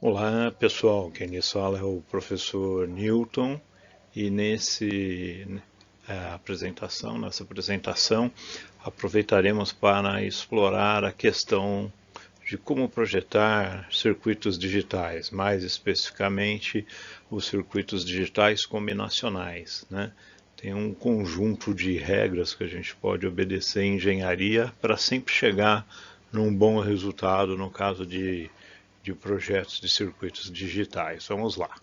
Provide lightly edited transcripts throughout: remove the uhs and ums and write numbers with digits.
Olá pessoal, quem lhes fala é o professor Newton e nessa apresentação aproveitaremos para explorar a questão de como projetar circuitos digitais, mais especificamente os circuitos digitais combinacionais, né? Tem um conjunto de regras que a gente pode obedecer em engenharia para sempre chegar num bom resultado no caso de projetos de circuitos digitais. Vamos lá.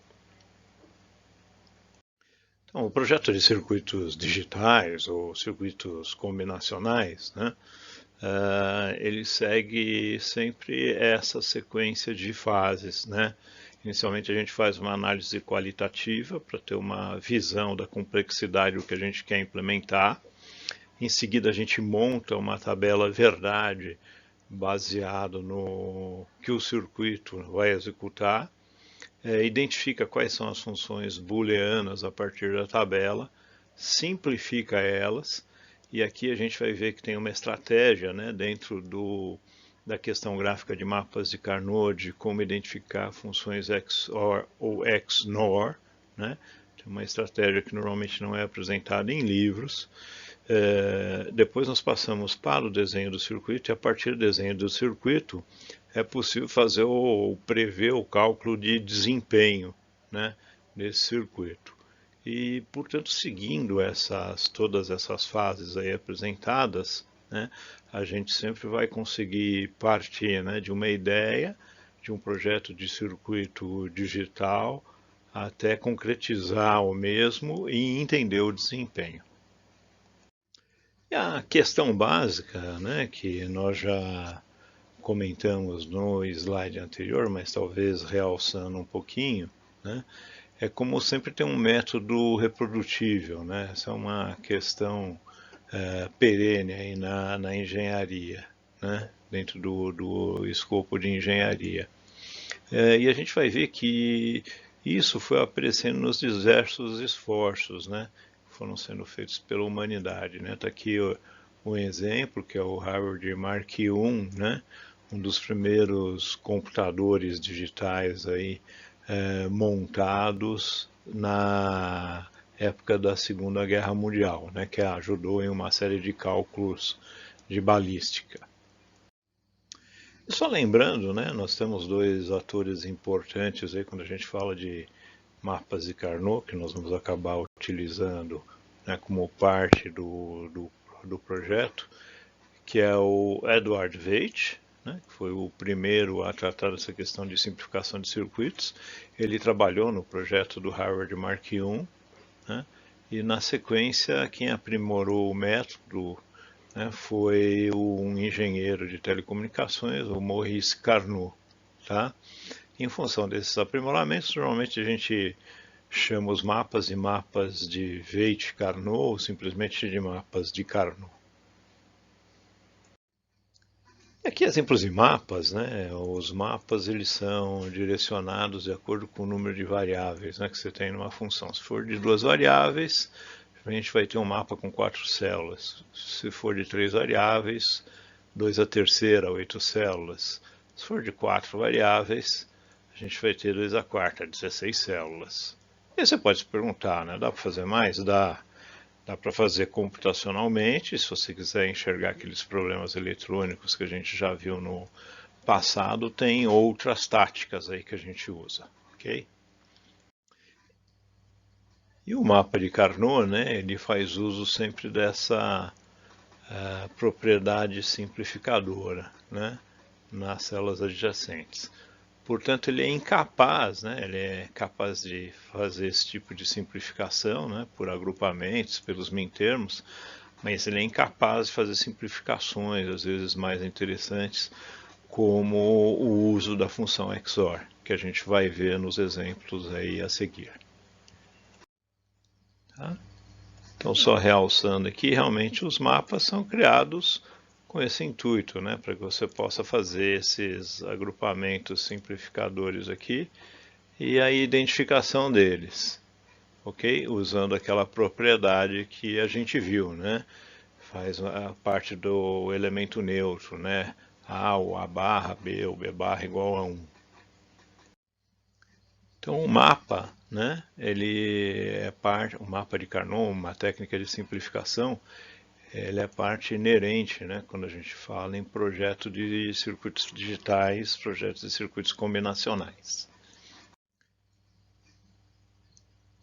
Então, o projeto de circuitos digitais ou circuitos combinacionais, né, ele segue sempre essa sequência de fases, né? Inicialmente a gente faz uma análise qualitativa para ter uma visão da complexidade do que a gente quer implementar. Em seguida a gente monta uma tabela verdade baseado no que o circuito vai executar, identifica quais são as funções booleanas a partir da tabela, simplifica elas, e aqui a gente vai ver que tem uma estratégia, né, dentro da questão gráfica de mapas de Carnot, de como identificar funções XOR ou XNOR, né? Tem uma estratégia que normalmente não é apresentada em livros. Depois nós passamos para o desenho do circuito, e a partir do desenho do circuito é possível fazer prever o cálculo de desempenho, né, desse circuito. E, portanto, seguindo todas essas fases aí apresentadas, né, a gente sempre vai conseguir partir, né, de uma ideia, de um projeto de circuito digital, até concretizar o mesmo e entender o desempenho. E a questão básica, né, que nós já comentamos no slide anterior, mas talvez realçando um pouquinho, né, é como sempre tem um método reprodutível, né? Essa é uma questão perene aí na engenharia, né? Dentro do escopo de engenharia. E a gente vai ver que isso foi aparecendo nos diversos esforços, né? Que foram sendo feitos pela humanidade, né? Está aqui um exemplo que é o Harvard Mark I, né? Um dos primeiros computadores digitais aí montados na época da Segunda Guerra Mundial, né, que ajudou em uma série de cálculos de balística. E só lembrando, né, nós temos dois atores importantes aí quando a gente fala de mapas de Carnot, que nós vamos acabar utilizando, né, como parte do projeto, que é o Edward Veitch, né, que foi o primeiro a tratar dessa questão de simplificação de circuitos. Ele trabalhou no projeto do Harvard Mark I, né, e na sequência quem aprimorou o método, né, foi um engenheiro de telecomunicações, o Maurice Carnot. Tá? Em função desses aprimoramentos, normalmente a gente chama os mapas de mapas de Veitch-Carnot ou simplesmente de mapas de Carnot. Aqui exemplos de mapas, né? Os mapas eles são direcionados de acordo com o número de variáveis, né, que você tem numa função. Se for de duas variáveis, a gente vai ter um mapa com 4 células. Se for de 3 variáveis, 2 a terceira, 8 células. Se for de 4 variáveis, a gente vai ter 2 a quarta, 16 células. E você pode se perguntar, né? Dá para fazer mais? Dá. Dá para fazer computacionalmente, se você quiser enxergar aqueles problemas eletrônicos que a gente já viu no passado, tem outras táticas aí que a gente usa, ok? E o mapa de Carnot, né, ele faz uso sempre dessa propriedade simplificadora, né, nas células adjacentes. Portanto, ele é incapaz, né, ele é capaz de fazer esse tipo de simplificação, né, por agrupamentos, pelos mintermos, mas ele é incapaz de fazer simplificações, às vezes mais interessantes, como o uso da função XOR, que a gente vai ver nos exemplos aí a seguir. Tá? Então, só realçando aqui, realmente os mapas são criados com esse intuito, né, para que você possa fazer esses agrupamentos simplificadores aqui e a identificação deles, ok? Usando aquela propriedade que a gente viu, né? Faz a parte do elemento neutro, né? A ou A barra, B ou B barra igual a 1. Então o mapa, né, ele é parte, o mapa de Carnot, uma técnica de simplificação, ele é parte inerente, né, quando a gente fala em projeto de circuitos digitais, projetos de circuitos combinacionais.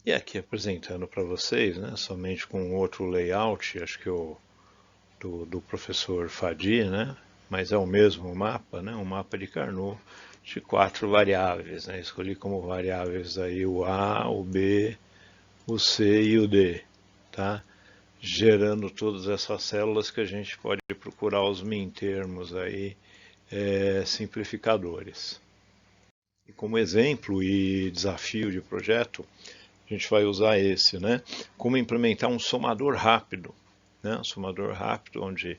E aqui apresentando para vocês, né, somente com outro layout, acho que do professor Fadi, né, mas é o mesmo mapa, né, um mapa de Carnot de 4 variáveis, né, escolhi como variáveis aí o A, o B, o C e o D, tá? Gerando todas essas células que a gente pode procurar os min-termos aí, simplificadores. E como exemplo e desafio de projeto, a gente vai usar esse, né? Como implementar um somador rápido, né? Um somador rápido onde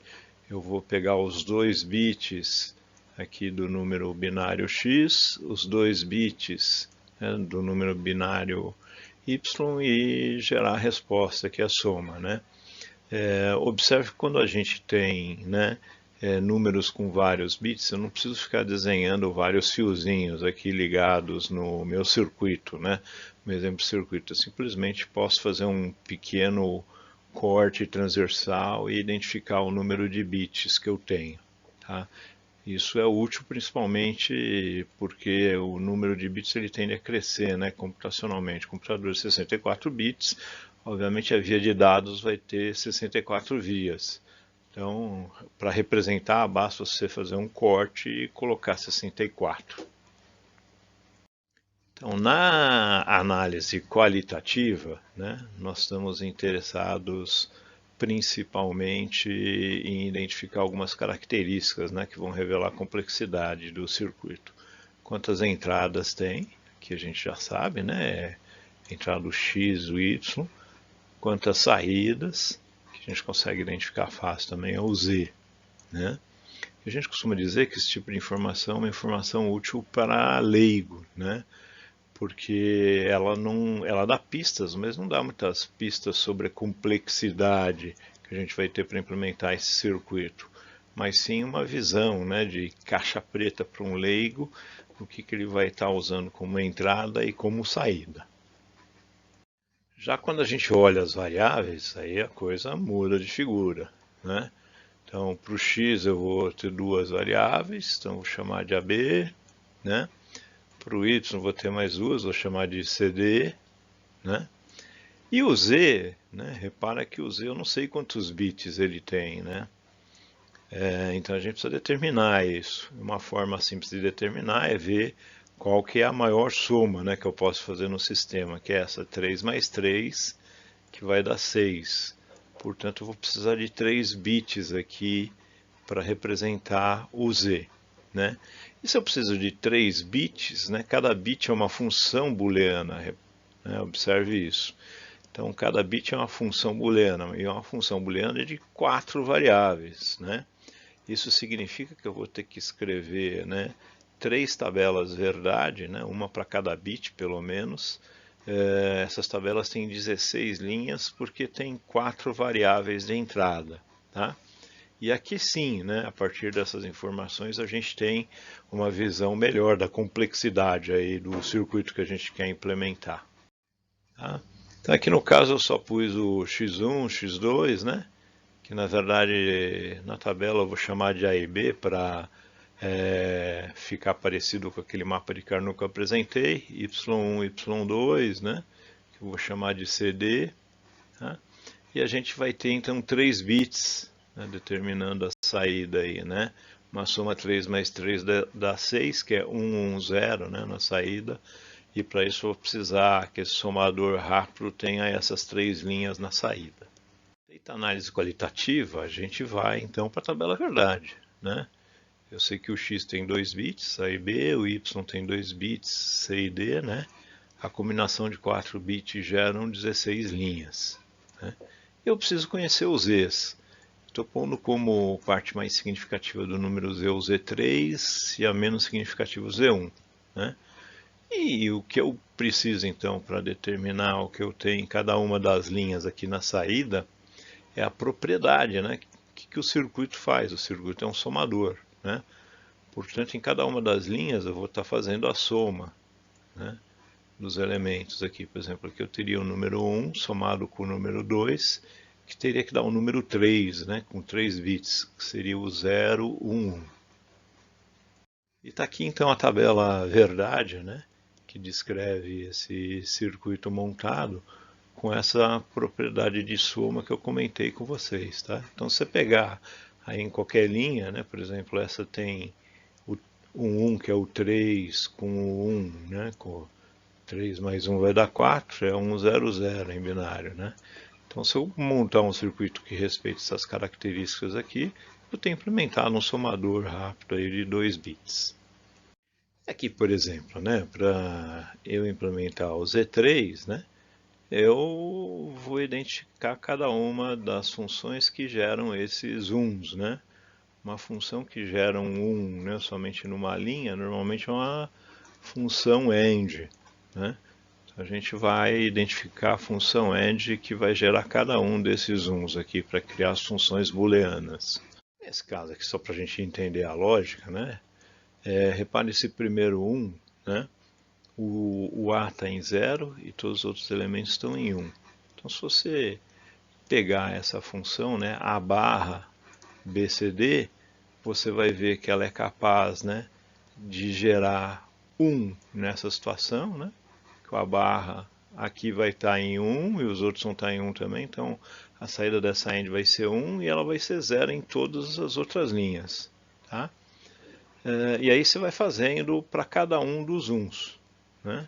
eu vou pegar os 2 bits aqui do número binário x, os 2 bits, né, do número binário y e gerar a resposta, que é a soma, né? Observe que quando a gente tem, né, números com vários bits, eu não preciso ficar desenhando vários fiozinhos aqui ligados no meu circuito, né? No exemplo de circuito, eu simplesmente posso fazer um pequeno corte transversal e identificar o número de bits que eu tenho, tá? Isso é útil principalmente porque o número de bits ele tende a crescer, né, computacionalmente. Computador de 64 bits, obviamente a via de dados vai ter 64 vias. Então, para representar, basta você fazer um corte e colocar 64. Então, na análise qualitativa, né, nós estamos interessados principalmente em identificar algumas características, né, que vão revelar a complexidade do circuito. Quantas entradas tem, que a gente já sabe, né, entrada X, o Y. Quantas saídas, que a gente consegue identificar fácil também, é o Z, né. A gente costuma dizer que esse tipo de informação é uma informação útil para leigo, né? Porque ela dá pistas, mas não dá muitas pistas sobre a complexidade que a gente vai ter para implementar esse circuito, mas sim uma visão, né, de caixa preta para um leigo, o que ele vai estar usando como entrada e como saída. Já quando a gente olha as variáveis, aí a coisa muda de figura, né? Então, para o x eu vou ter 2 variáveis, então vou chamar de AB, né? Para o y vou ter mais 2, vou chamar de CD, né? E o Z, né? Repara que o Z eu não sei quantos bits ele tem, né? Então a gente precisa determinar isso. Uma forma simples de determinar é ver qual que é a maior soma, né, que eu posso fazer no sistema, que é essa 3 mais 3, que vai dar 6. Portanto, eu vou precisar de 3 bits aqui para representar o Z, né? E se eu preciso de 3 bits, né, cada bit é uma função booleana, né, observe isso. Então, cada bit é uma função booleana, e uma função booleana é de 4 variáveis, né? Isso significa que eu vou ter que escrever, né, 3 tabelas verdade, né, uma para cada bit pelo menos. Essas tabelas têm 16 linhas porque tem 4 variáveis de entrada, tá? E aqui sim, né, a partir dessas informações, a gente tem uma visão melhor da complexidade aí do circuito que a gente quer implementar. Tá? Então aqui no caso eu só pus o x1, x2, né? Que na verdade na tabela eu vou chamar de A e B para ficar parecido com aquele mapa de Carnot que eu apresentei, y1, y2, né? Que eu vou chamar de CD. Tá? E a gente vai ter então 3 bits, né, determinando a saída aí, né? Uma soma 3 mais 3 dá 6, que é 1, 1, 0, né, na saída. E para isso eu vou precisar que esse somador rápido tenha essas 3 linhas na saída. Feita a análise qualitativa, a gente vai então para a tabela verdade, né? Eu sei que o x tem 2 bits, A e B, o y tem 2 bits, C e D, né? A combinação de 4 bits geram 16 linhas, né? Eu preciso conhecer os z's. Estou pondo como parte mais significativa do número z o z3 e a menos significativa o z1, né? E o que eu preciso então para determinar o que eu tenho em cada uma das linhas aqui na saída é a propriedade, né? O que o circuito faz? O circuito é um somador, né? Portanto, em cada uma das linhas eu vou estar fazendo a soma, né? dos elementos aqui. Por exemplo, aqui eu teria o número 1 somado com o número 2, que teria que dar o número 3, né, com 3 bits, que seria o 0, 1, 1. E está aqui então a tabela verdade, né, que descreve esse circuito montado com essa propriedade de soma que eu comentei com vocês. Tá? Então, se você pegar aí em qualquer linha, né, por exemplo, essa tem o 1, que é o 3, com o 1, né, com 3 mais 1 vai dar 4, é 1, 0, 0 em binário. Né? Então, se eu montar um circuito que respeite essas características aqui, eu tenho implementado um somador rápido aí de 2 bits. Aqui, por exemplo, né, para eu implementar o Z3, né, eu vou identificar cada uma das funções que geram esses uns, né? Uma função que gera um 1, né, somente numa linha, normalmente é uma função end, né? Então a gente vai identificar a função end que vai gerar cada um desses uns aqui para criar as funções booleanas. Nesse caso aqui, só para a gente entender a lógica, né? Repare esse primeiro 1, né? O A está em 0 e todos os outros elementos estão em 1. Então, se você pegar essa função, né, A barra BCD, você vai ver que ela é capaz, né, de gerar 1 nessa situação, né, que o A barra aqui vai estar em 1 e os outros vão estar em 1 também, então a saída dessa end vai ser 1 e ela vai ser 0 em todas as outras linhas. Tá? E aí você vai fazendo para cada um dos uns. Né?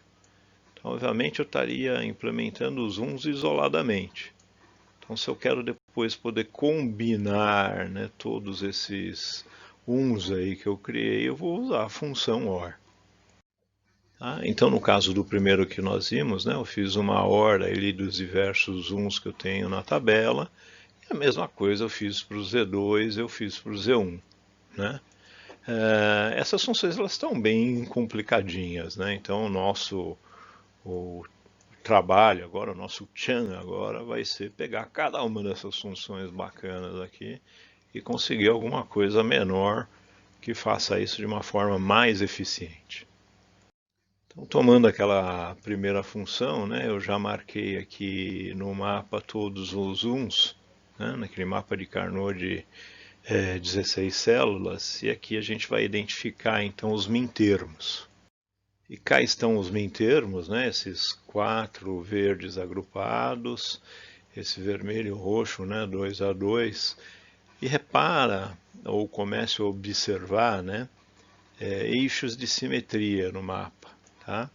Então, obviamente, eu estaria implementando os uns isoladamente. Então, se eu quero depois poder combinar, né, todos esses uns aí que eu criei, eu vou usar a função OR. Tá? Então, no caso do primeiro que nós vimos, né, eu fiz uma OR ali dos diversos uns que eu tenho na tabela. E a mesma coisa eu fiz para o Z2, eu fiz para o Z1. Né? Essas funções elas estão bem complicadinhas. Né? Então, o trabalho agora, o nosso tchan agora vai ser pegar cada uma dessas funções bacanas aqui e conseguir alguma coisa menor que faça isso de uma forma mais eficiente. Então, tomando aquela primeira função, né, eu já marquei aqui no mapa todos os uns, né, naquele mapa de Carnot de 16 células, e aqui a gente vai identificar então os mintermos. E cá estão os mintermos, né, esses 4 verdes agrupados, esse vermelho e roxo, né, 2 a 2. E repara, ou comece a observar, né, eixos de simetria no mapa. Tá?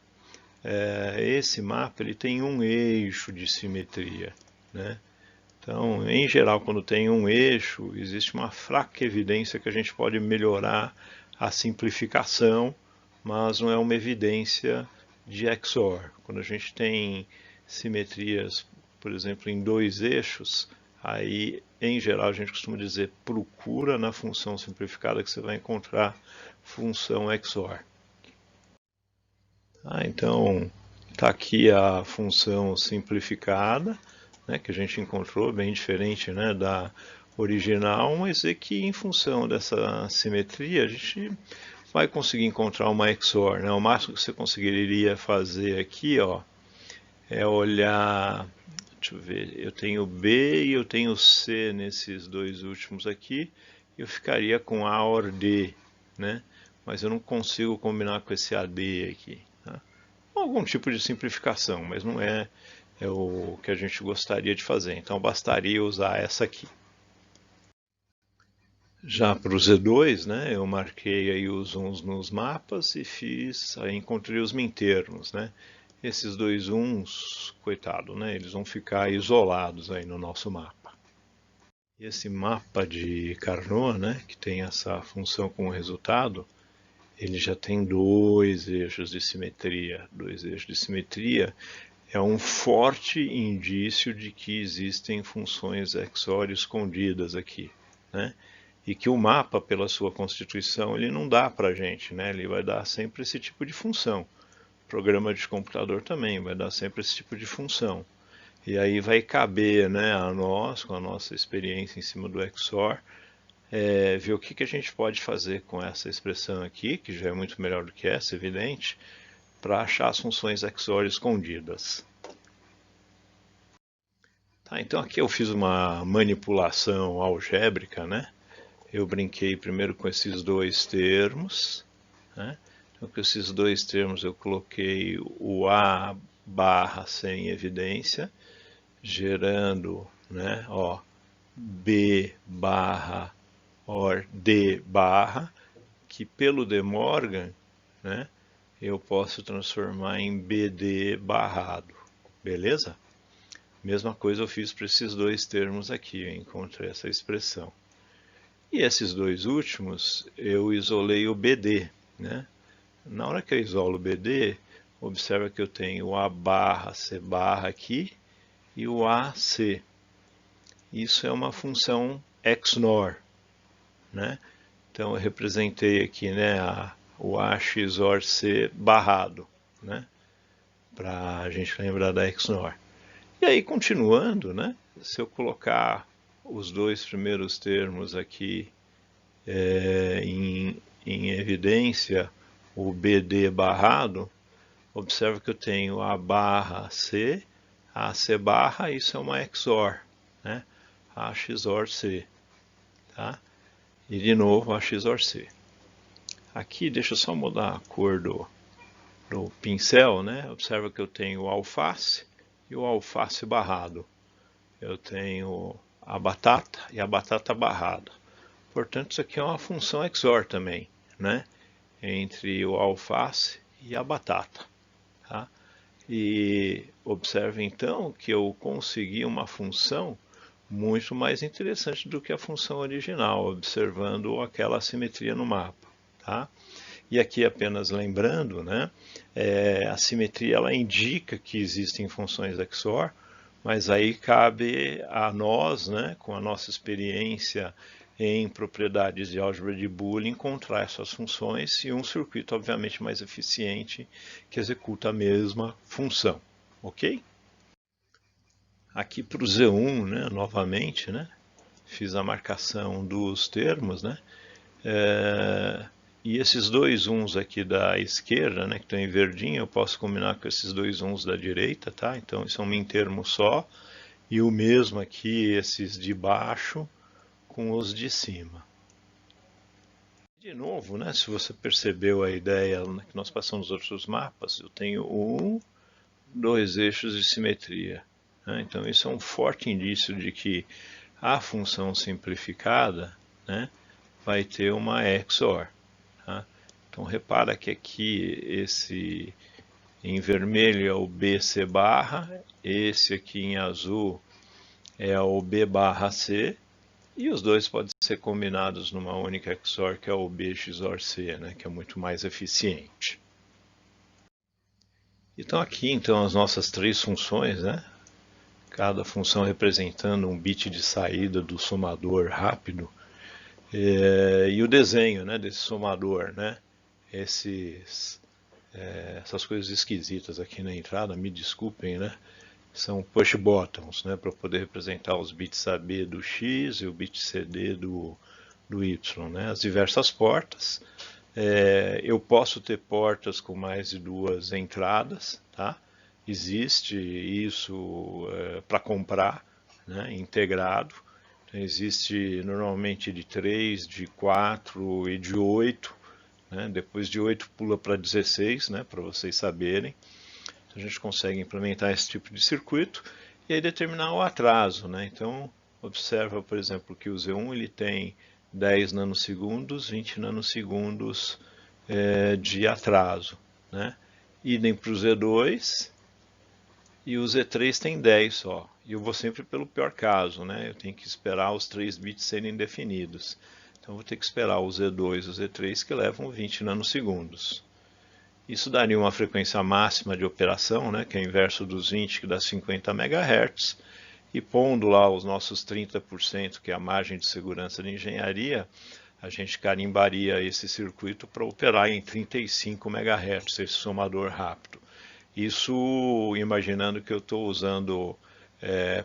Esse mapa ele tem um eixo de simetria. Né? Então, em geral, quando tem um eixo, existe uma fraca evidência que a gente pode melhorar a simplificação, mas não é uma evidência de XOR. Quando a gente tem simetrias, por exemplo, em 2 eixos, aí, em geral, a gente costuma dizer procura na função simplificada que você vai encontrar função XOR. Então, está aqui a função simplificada, né, que a gente encontrou, bem diferente, né, da original, mas é que em função dessa simetria a gente vai conseguir encontrar uma XOR. Né? O máximo que você conseguiria fazer aqui, ó, é olhar, deixa eu ver, eu tenho B e eu tenho C nesses dois últimos aqui, eu ficaria com A OR D, né? Mas eu não consigo combinar com esse AD aqui. Tá? Algum tipo de simplificação, mas não é o que a gente gostaria de fazer. Então bastaria usar essa aqui. Já para o Z2, né, eu marquei aí os uns nos mapas e aí encontrei os mintermos, né? Esses dois uns, coitado, né, eles vão ficar isolados aí no nosso mapa. E esse mapa de Carnot, né, que tem essa função como resultado, ele já tem 2 eixos de simetria. 2 eixos de simetria é um forte indício de que existem funções XOR escondidas aqui, né? E que o mapa, pela sua constituição, ele não dá para a gente, né? Ele vai dar sempre esse tipo de função. O programa de computador também vai dar sempre esse tipo de função. E aí vai caber, né, a nós, com a nossa experiência em cima do XOR, ver o que a gente pode fazer com essa expressão aqui, que já é muito melhor do que essa, evidente, para achar as funções XOR escondidas. Tá, então aqui eu fiz uma manipulação algébrica, né? Eu brinquei primeiro com esses dois termos, né? Então com esses dois termos eu coloquei o A barra sem evidência, gerando, né, ó, B barra OR D barra, que pelo De Morgan, né, eu posso transformar em BD barrado, beleza? Mesma coisa eu fiz para esses dois termos aqui, eu encontrei essa expressão. E esses dois últimos, eu isolei o BD, né? Na hora que eu isolo o BD, observa que eu tenho o A barra C barra aqui e o AC. Isso é uma função XNOR, né? Então eu representei aqui, né, o A XOR C barrado, né? Para a gente lembrar da XNOR. E aí, continuando, né, se eu colocar os dois primeiros termos aqui em evidência, o BD barrado, observa que eu tenho A barra C, AC barra, isso é uma XOR, né, A XOR C, tá? E de novo A XOR C. Aqui, deixa eu só mudar a cor do pincel, né, observa que eu tenho o alface e o alface barrado. Eu tenho a batata e a batata barrada. Portanto, isso aqui é uma função XOR também, né? Entre o alface e a batata. Tá? E observe então que eu consegui uma função muito mais interessante do que a função original, observando aquela assimetria no mapa. Tá? E aqui apenas lembrando, né, a simetria ela indica que existem funções XOR, mas aí cabe a nós, né, com a nossa experiência em propriedades de álgebra de Boole, encontrar essas funções e um circuito obviamente mais eficiente que executa a mesma função, ok? Aqui para o Z1, né, novamente, né, fiz a marcação dos termos, né, e esses dois uns aqui da esquerda, né, que estão em verdinho, eu posso combinar com esses dois uns da direita, tá? Então isso é um min termo só. E o mesmo aqui, esses de baixo com os de cima. De novo, né, se você percebeu a ideia que nós passamos nos outros mapas, eu tenho dois eixos de simetria. Né? Então isso é um forte indício de que a função simplificada, né, vai ter uma XOR. Tá? Então repara que aqui esse em vermelho é o BC barra, esse aqui em azul é o B barra C, e os dois podem ser combinados numa única XOR, que é o B XOR C, né, que é muito mais eficiente. Então aqui então as nossas três funções, né, cada função representando um bit de saída do somador rápido, e o desenho, né, desse somador, né, essas coisas esquisitas aqui na entrada, me desculpem, né, são push buttons, né, para poder representar os bits AB do X e o bit CD do Y, né, as diversas portas. Eu posso ter portas com mais de duas entradas, tá? Existe isso para comprar, né, integrado. Então, existe normalmente de 3, de 4 e de 8. Né? Depois de 8 pula para 16, né, para vocês saberem. A gente consegue implementar esse tipo de circuito e aí determinar o atraso, né? Então, observa, por exemplo, que o Z1 ele tem 10 nanosegundos, 20 nanosegundos de atraso, né? Idem para o Z2 e o Z3 tem 10 só. E eu vou sempre pelo pior caso, né? Eu tenho que esperar os 3 bits serem definidos. Então, eu vou ter que esperar o Z2 e o Z3 que levam 20 nanosegundos. Isso daria uma frequência máxima de operação, né, que é o inverso dos 20, que dá 50 MHz, e pondo lá os nossos 30%, que é a margem de segurança de engenharia, a gente carimbaria esse circuito para operar em 35 MHz, esse somador rápido. Isso imaginando que eu estou usando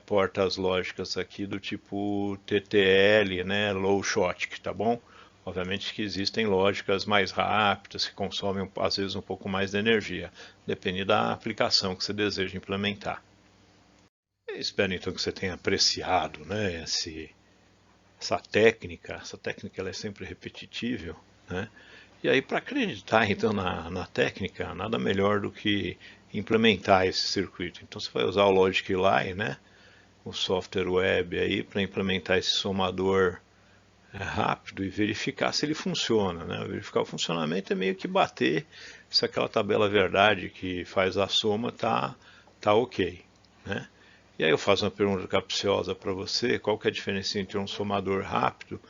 portas lógicas aqui do tipo TTL, né, low shot, tá bom? Obviamente que existem lógicas mais rápidas, que consomem às vezes um pouco mais de energia, depende da aplicação que você deseja implementar. Eu espero então que você tenha apreciado, né, essa técnica. Essa técnica ela é sempre repetitível, né? E aí, para acreditar então na técnica, nada melhor do que implementar esse circuito. Então você vai usar o Logic Line, né, o software web aí, para implementar esse somador rápido e verificar se ele funciona, né? Verificar o funcionamento é meio que bater se aquela tabela verdade que faz a soma tá ok, né? E aí eu faço uma pergunta capciosa para você: qual que é a diferença entre um somador rápido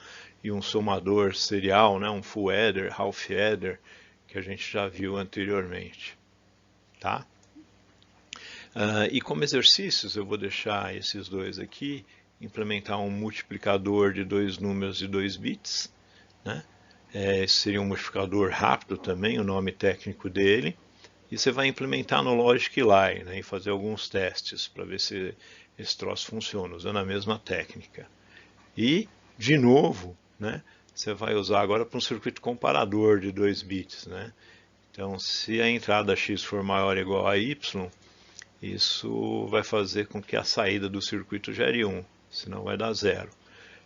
e um somador serial, né? Um full adder, half adder, que a gente já viu anteriormente, tá? E como exercícios eu vou deixar esses dois aqui: implementar um multiplicador de dois números de 2 bits, né? Esse seria um multiplicador rápido também, o nome técnico dele. E você vai implementar no Logic Line, né, e fazer alguns testes para ver se esse troço funciona, usando a mesma técnica. E, de novo, né, você vai usar agora para um circuito comparador de 2 bits. Né? Então, se a entrada x for maior ou igual a y, isso vai fazer com que a saída do circuito gere 1, senão vai dar 0.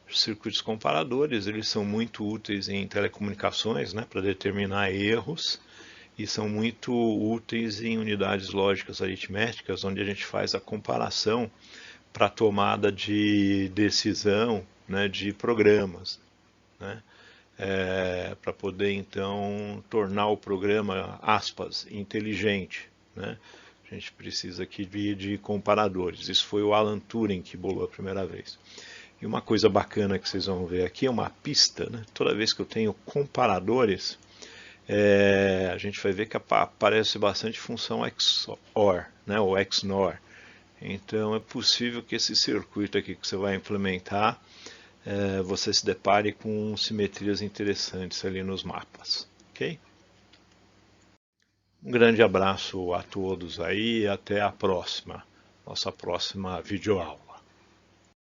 Os circuitos comparadores eles são muito úteis em telecomunicações, né, para determinar erros, e são muito úteis em unidades lógicas aritméticas, onde a gente faz a comparação para tomada de decisão, né, de programas, né, para poder então tornar o programa, aspas, inteligente, né. A gente precisa aqui de comparadores. Isso foi o Alan Turing que bolou a primeira vez. E uma coisa bacana que vocês vão ver aqui é uma pista, né? Toda vez que eu tenho comparadores, a gente vai ver que aparece bastante função XOR, né? Ou XNOR. Então é possível que esse circuito aqui que você vai implementar, você se depare com simetrias interessantes ali nos mapas. Ok? Um grande abraço a todos aí e até a próxima, nossa próxima videoaula.